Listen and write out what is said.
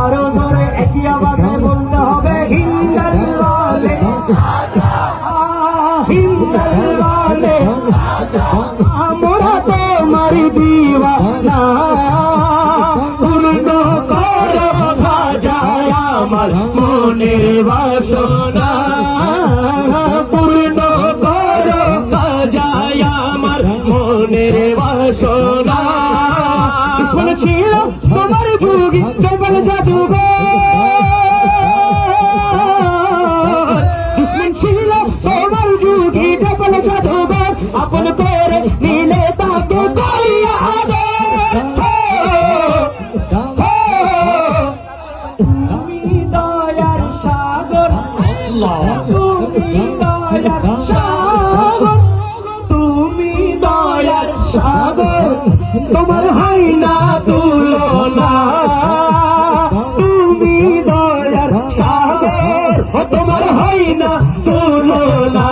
আরো ধরে একই আওয়াজে বলতে হবে হিন্দাল ওয়ালে হিন্দাল ওয়ালে আমরা তোমার দিওয়ানা পূর্ণ করো ভাজায় আমার মনের বাসনা পূর্ণ করো ভাজায় আমার মনের বাসনা দুশ্মন ছিল তোমার যুগে জবল জাদুঘর দুশ্মন ছিল তোমার যুগে জবল জাদুঘর আপন করে নিলে তাকে করিয়া তুমি দয়ার সাগর তুমি দয়ার সাগর তুমি দয়ার সাগর তোমার হয় না তুলনা তুমি দয়ার সাগর তোমার হয় না তুলনা